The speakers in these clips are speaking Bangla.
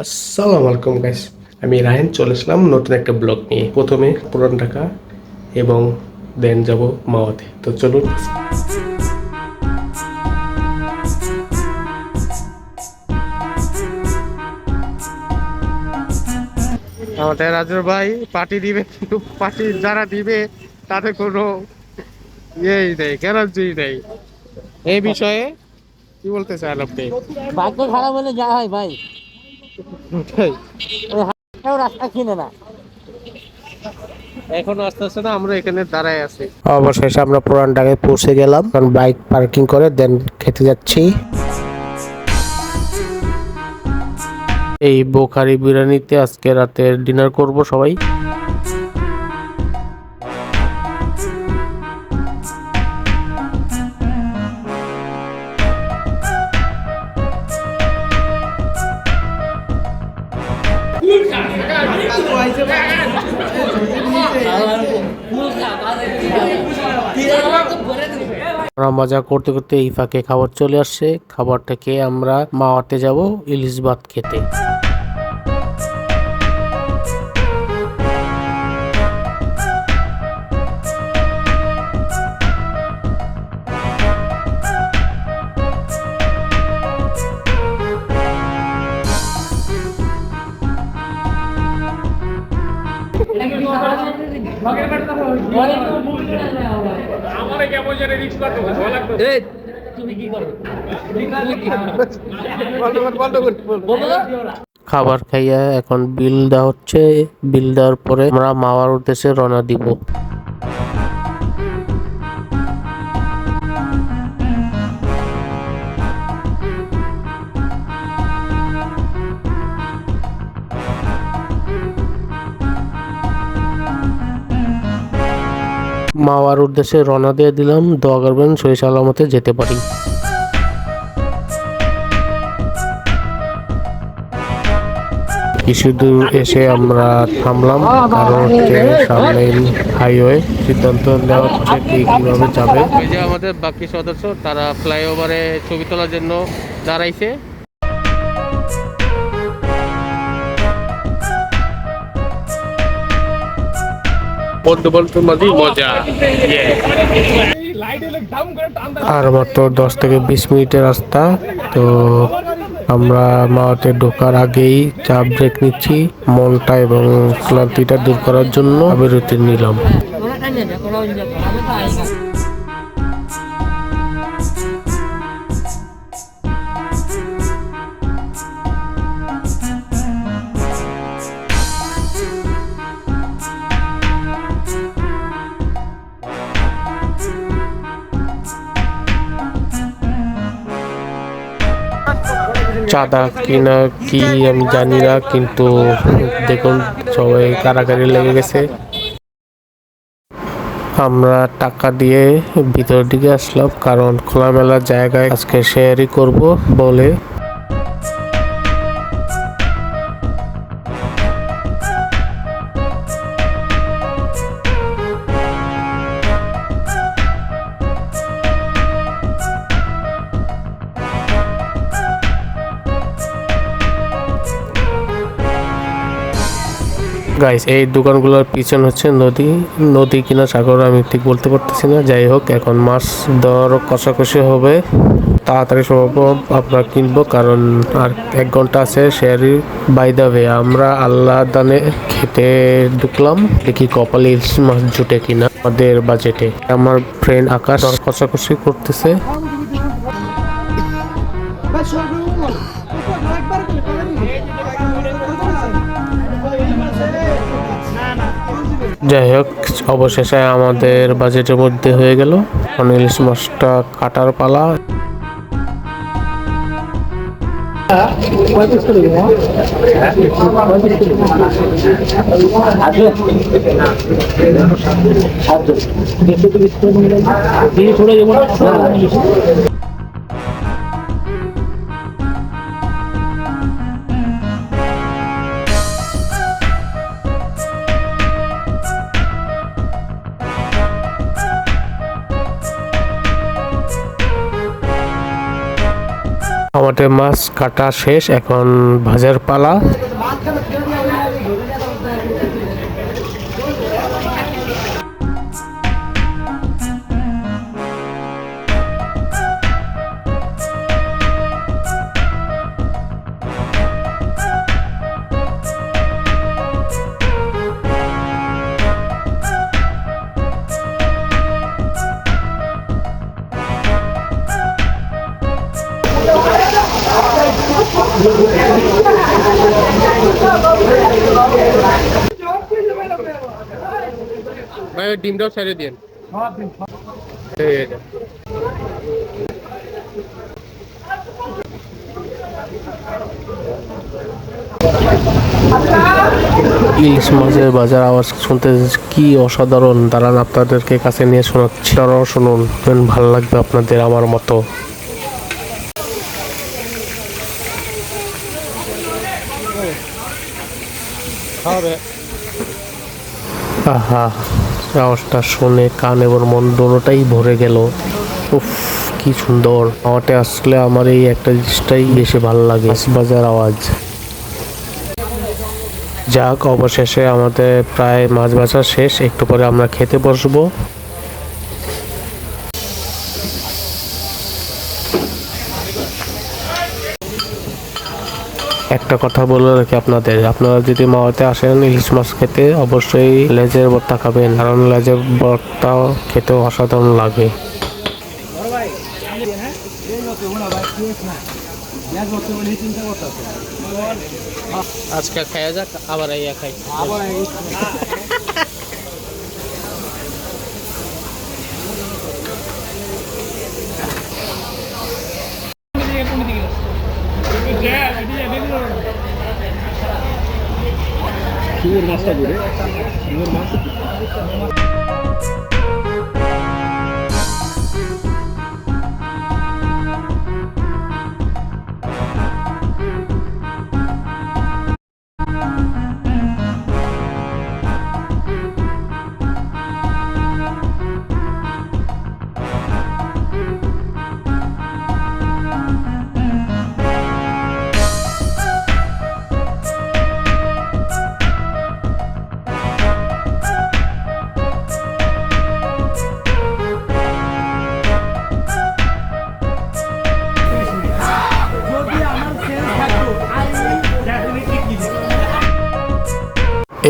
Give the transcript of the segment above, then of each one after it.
আসসালামু আলাইকুম গাইস, আমি রায়হান চলে আসলাম নতুন একটা ব্লগ নিয়ে। প্রথমে পুরান ঢাকা এবং দেন যাব মাওয়াতে। তো চলুন। আমাদের রাজুর ভাই পার্টি দিবে, কিন্তু পার্টি যারা দিবে তাতে কোনো ইয়েই নেই, গ্যারান্টি নেই। এই বিষয়ে কি বলতে চান আপনি? ভাগ্য খারাপ হলে যা হয় ভাই, ওই হাতেও রাস্তা চিনে না। এখনো আসতেছে না, আমরা এখানে দাঁড়ায় আছি। অবশেষে আমরা পুরান ঢাকায় পৌঁছে গেলাম, কারণ বাইক পার্কিং করে দেন খেতে যাচ্ছি। এই বোখারি বিরিয়ানিতে আজকে রাতের ডিনার করব সবাই। আমরা মজা করতে করতে এই ফাঁকে খাবার চলে আসছে। খাবারটা খেয়ে আমরা মাওয়াতে যাব ইলিশ ভাত খেতে। খাবার খাইয়া এখন বিল দেওয়া হচ্ছে। বিল দেওয়ার পরে আমরা মাওয়ার উদ্দেশ্যে রওনা দিব। মাওয়ার উদ্দেশ্যে রওনা দিয়ে দিলাম। দোয়া করবেন সহি সালামতে যেতে পারি। কিছু দূর এসে আমরা থামলাম, কারণ হচ্ছে সামনে হাইওয়ে। সিদ্ধান্ত নেওয়া হচ্ছে কিভাবে যাবে। ওই যে আমাদের বাকি সদস্য তারা ফ্লাইওভারে ছবি তোলার জন্য দাঁড়াইছে। বন্ধু বন্ধু মাঝে মজা। আর মাত্র 10 থেকে 20 মিনিটের রাস্তা। তো আমরা মাওয়াতে ঢোকার আগেই চা ব্রেক নিচ্ছি, মনটা এবং ক্লান্তিটা দূর করার জন্য বিরতি নিলাম। চাঁদা কিনা কি আমি জানি না, কিন্তু দেখুন সবাই কারাকারি লেগে গেছে। আমরা টাকা দিয়ে ভিতর দিকে আসলাম, কারণ খোলামেলা জায়গায় আজকে শেয়ারই করব বলে। গাইস, এই দোকানগুলোর পিছন হচ্ছে নদী। নদী কিনা সাগর আমি ঠিক বলতে পারতেছি না। যাই হোক, এখন মাছ দর কষাকষি হবে। তাড়াতাড়ি সম্ভব আমরা কিনবো, কারণ আর 1 ঘন্টা আছে শেয়ারি। বাই দা ওয়ে, আমরা আল্লাহ দানে খেতে ঢুকলাম, দেখি কপালে ইলিশ মাছ জুটে কিনা আমাদের বাজেটে। আমার ফ্রেন্ড আকাশ দর কষাকষি করতেছে। যাই হোক, অবশেষে আমাদের বাজেটের মধ্যে হয়ে গেল। ইলিশ মাছটা কাটার পালা। আমাদের মাছ কাটা শেষ, এখন ভাজার পালা। ভাই ডিমটাও ছেড়ে দিন। ইলিশ মাছের বাজার আওয়াজ শুনতে কি অসাধারণ! দাঁড়ান আপনাদেরকে কাছে নিয়ে শোনাচ্ছি, তারাও শুনুন, ভালো লাগবে আপনাদের আমার মতো। আহা, আওয়াজটা শুনে কান এবং মন দুটোটাই ভরে গেল। উফ, কি সুন্দর! আমাকে আসলে আমার এই একটা জিনিসটাই বেশি ভালো লাগে, বাজার আওয়াজ। যাক, অবশেষে আমাদের প্রায় মাছ ভাজা শেষ, একটু পরে আমরা খেতে বসবো। একটা কথা বলে রাখি আপনারা যদি মাওয়াতে আসেন ইলিশ মাছ খেতে, অবশ্যই লেজের ভর্তা খাবেন, কারণ লেজের ভর্তা খেতে অসাধারণ লাগে। আজকে খাওয়া যাক, আবার আইয়া খাই।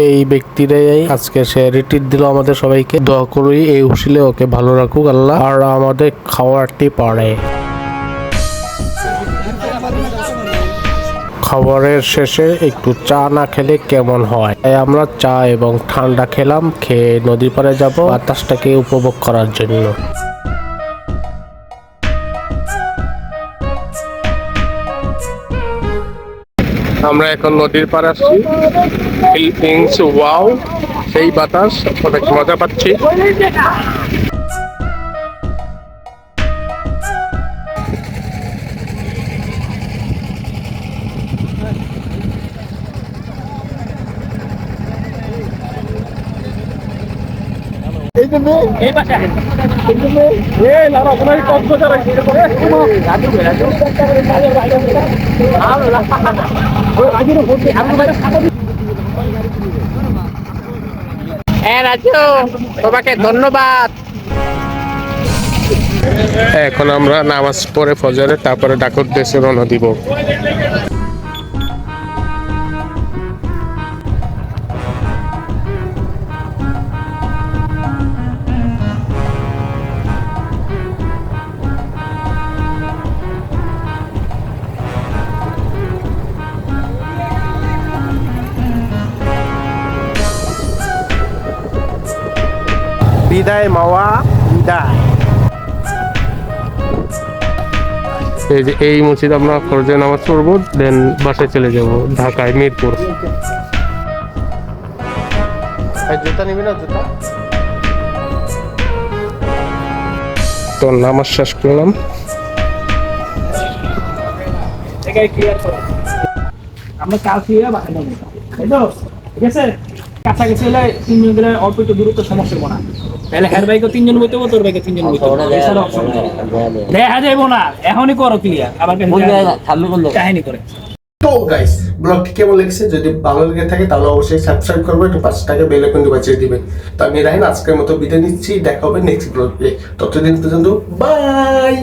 এই ব্যক্তিরাই আজকে সে রিট্রিট দিল আমাদের সবাইকে। দোয়া করি এই উসিলে ওকে ভালো রাখুক আল্লাহ, আর আমাদের খাওয়ারটি পারে। খাবারের শেষে একটু চা না খেলে কেমন হয়, তাই আমরা চা এবং ঠান্ডা খেলাম। খেয়ে নদীর পাড়ে যাব বাতাসটাকে উপভোগ করার জন্য। আমরা এখন নদীর পাড়ে আসছি। ফিলিপিন্স, ওয়াও, সেই বাতাস, অনেক মজা পাচ্ছি। তোমাকে ধন্যবাদ। এখন আমরা নামাজ পড়ে ফজরে, তারপরে ডাকর দেশে রওনা দিব। বিদায় মাওয়া, বিদায়। এই যে এই মসজিদ আমরা ফরজে নামাজ পড়বো, দেন বাসায় চলে যাব ঢাকায় মিরপুর। জুতা নিবি না? জুতা তো নামাজ শেষ করলাম। আমরা কালকে বাসায় যাবো, তাই তো? ঠিক আছে, কাছাকাছি হলে 3 জন গেলে অল্প একটু দূরত্ব সমস্যা না। তাহলে হের বাইকে 3 জন বইতে হবে, তোর বাইকে 3 জন বইতে হবে, এছাড়া অপশন নেই। দেখা যাইবো না, এখনই করো ক্লিয়ার, আবার সামনে করলো কাহিনী করে। তো গাইস ব্লগটি কেমন লেগেছে, যদি ভালো লেগে থাকে তাহলে অবশ্যই সাবস্ক্রাইব করবে, একটু 5 টাকা বেল আইকনটি বাজিয়ে দিবেন। তো আমি রাহিন আজকের মতো বিদায় নিচ্ছি, দেখা হবে নেক্সট ব্লগে। ততদিন পর্যন্ত বাই।